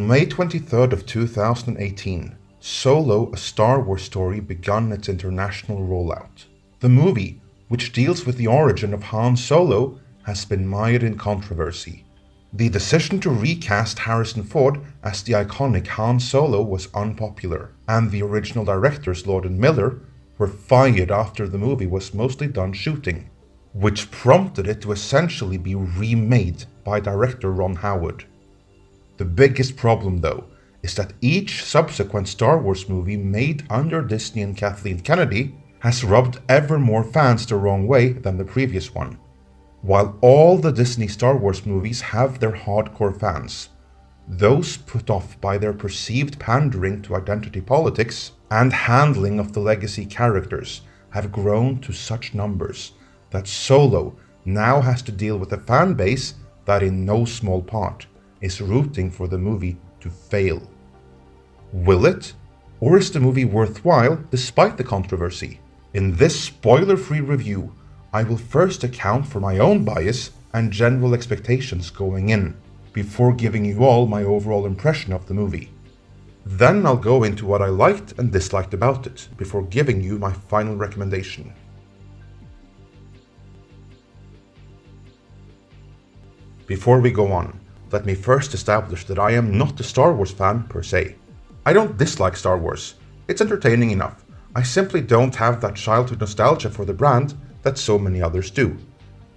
On May 23rd of 2018, Solo, a Star Wars story, begun its international rollout. The movie, which deals with the origin of Han Solo, has been mired in controversy. The decision to recast Harrison Ford as the iconic Han Solo was unpopular, and the original directors Lord and Miller were fired after the movie was mostly done shooting, which prompted it to essentially be remade by director Ron Howard. The biggest problem, though, is that each subsequent Star Wars movie made under Disney and Kathleen Kennedy has rubbed ever more fans the wrong way than the previous one. While all the Disney Star Wars movies have their hardcore fans, those put off by their perceived pandering to identity politics and handling of the legacy characters have grown to such numbers that Solo now has to deal with a fan base that in no small part is rooting for the movie to fail. Will it? Or is the movie worthwhile despite the controversy? In this spoiler-free review, I will first account for my own bias and general expectations going in, before giving you all my overall impression of the movie. Then I'll go into what I liked and disliked about it, before giving you my final recommendation. Before we go on, let me first establish that I am not a Star Wars fan per se. I don't dislike Star Wars. It's entertaining enough. I simply don't have that childhood nostalgia for the brand that so many others do.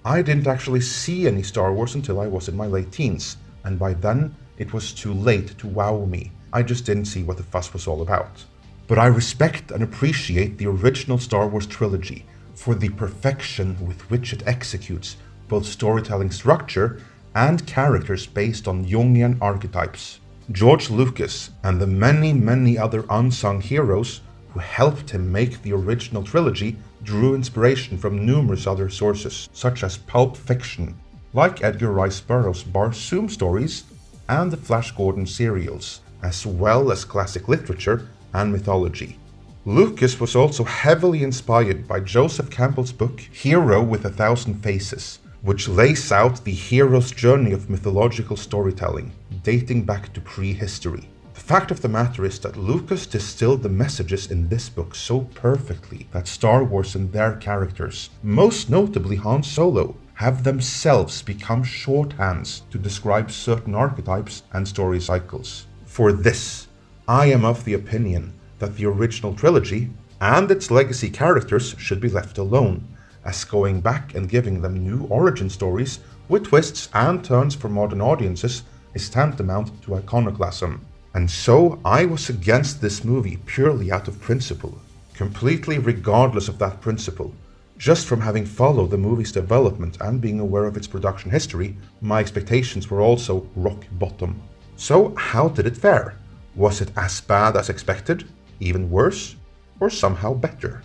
I didn't actually see any Star Wars until I was in my late teens, and by then it was too late to wow me. I just didn't see what the fuss was all about. But I respect and appreciate the original Star Wars trilogy for the perfection with which it executes both storytelling structure and characters based on Jungian archetypes. George Lucas and the many other unsung heroes who helped him make the original trilogy drew inspiration from numerous other sources, such as pulp fiction, like Edgar Rice Burroughs' Barsoom stories and the Flash Gordon serials, as well as classic literature and mythology. Lucas was also heavily inspired by Joseph Campbell's book Hero with a Thousand Faces, which lays out the hero's journey of mythological storytelling, dating back to prehistory. The fact of the matter is that Lucas distilled the messages in this book so perfectly that Star Wars and their characters, most notably Han Solo, have themselves become shorthands to describe certain archetypes and story cycles. For this, I am of the opinion that the original trilogy and its legacy characters should be left alone, as going back and giving them new origin stories with twists and turns for modern audiences is tantamount to iconoclasm. And so I was against this movie purely out of principle, completely regardless of that principle. Just from having followed the movie's development and being aware of its production history, my expectations were also rock bottom. So how did it fare? Was it as bad as expected, even worse, or somehow better?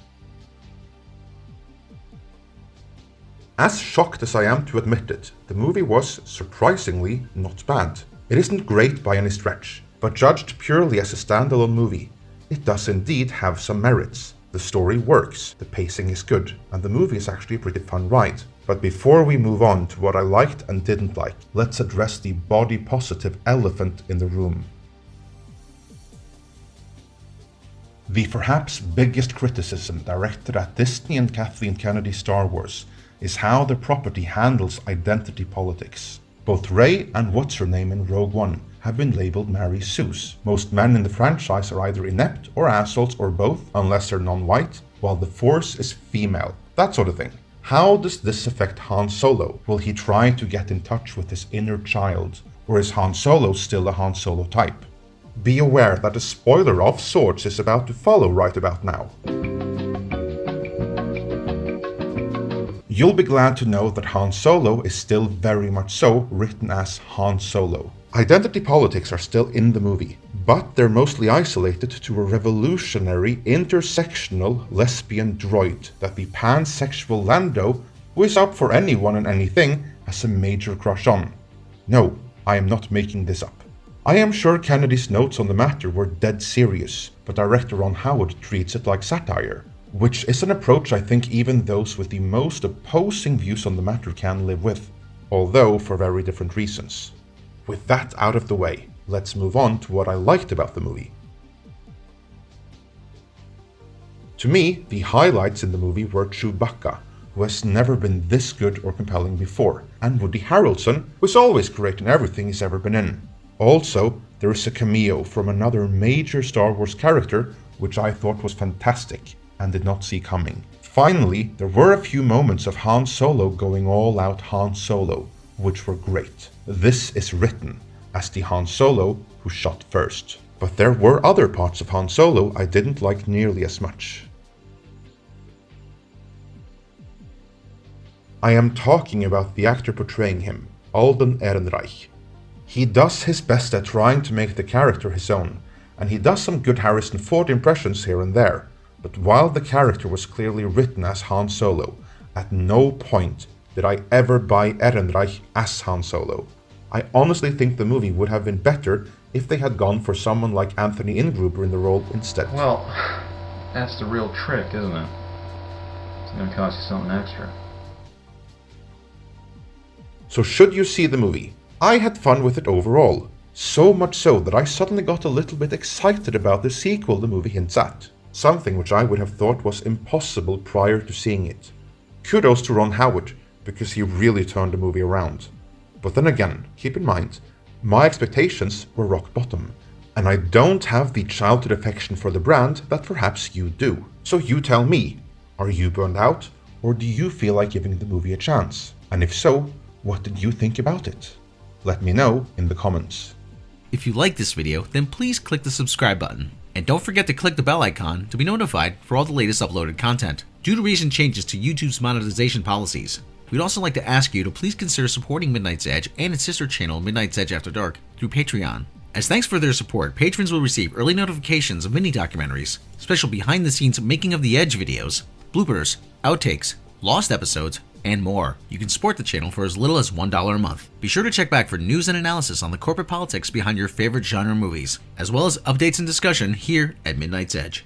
As shocked as I am to admit it, the movie was, surprisingly, not bad. It isn't great by any stretch, but judged purely as a standalone movie, it does indeed have some merits. The story works, the pacing is good, and the movie is actually a pretty fun ride. But before we move on to what I liked and didn't like, let's address the body-positive elephant in the room. The perhaps biggest criticism directed at Disney and Kathleen Kennedy Star Wars is how the property handles identity politics. Both Rey and what's-her-name in Rogue One have been labeled Mary Sue's. Most men in the franchise are either inept or assholes or both, unless they're non-white, while the Force is female. That sort of thing. How does this affect Han Solo? Will he try to get in touch with his inner child? Or is Han Solo still a Han Solo type? Be aware that a spoiler of sorts is about to follow right about now. You'll be glad to know that Han Solo is still very much so written as Han Solo. Identity politics are still in the movie, but they're mostly isolated to a revolutionary intersectional lesbian droid that the pansexual Lando, who is up for anyone and anything, has a major crush on. No, I am not making this up. I am sure Kennedy's notes on the matter were dead serious, but director Ron Howard treats it like satire, which is an approach I think even those with the most opposing views on the matter can live with, although for very different reasons. With that out of the way, let's move on to what I liked about the movie. To me, the highlights in the movie were Chewbacca, who has never been this good or compelling before, and Woody Harrelson, who is always great in everything he's ever been in. Also, there is a cameo from another major Star Wars character, which I thought was fantastic and did not see coming. Finally, there were a few moments of Han Solo going all out Han Solo, which were great. This is written as the Han Solo who shot first. But there were other parts of Han Solo I didn't like nearly as much. I am talking about the actor portraying him, Alden Ehrenreich. He does his best at trying to make the character his own, and he does some good Harrison Ford impressions here and there, but while the character was clearly written as Han Solo, at no point did I ever buy Ehrenreich as Han Solo. I honestly think the movie would have been better if they had gone for someone like Anthony Ingruber in the role instead. Well, that's the real trick, isn't it? It's gonna cost you something extra. So should you see the movie? I had fun with it overall, so much so that I suddenly got a little bit excited about the sequel the movie hints at, something which I would have thought was impossible prior to seeing it. Kudos to Ron Howard, because he really turned the movie around. But then again, keep in mind, my expectations were rock bottom, and I don't have the childhood affection for the brand that perhaps you do. So you tell me, are you burned out, or do you feel like giving the movie a chance? And if so, what did you think about it? Let me know in the comments. If you like this video, then please click the subscribe button. And don't forget to click the bell icon to be notified for all the latest uploaded content. Due to recent changes to YouTube's monetization policies, we'd also like to ask you to please consider supporting Midnight's Edge and its sister channel Midnight's Edge After Dark through Patreon. As thanks for their support, patrons will receive early notifications of mini documentaries, special behind the scenes making of the Edge videos, bloopers, outtakes, lost episodes, and more. You can support the channel for as little as $1 a month. Be sure to check back for news and analysis on the corporate politics behind your favorite genre movies, as well as updates and discussion here at Midnight's Edge.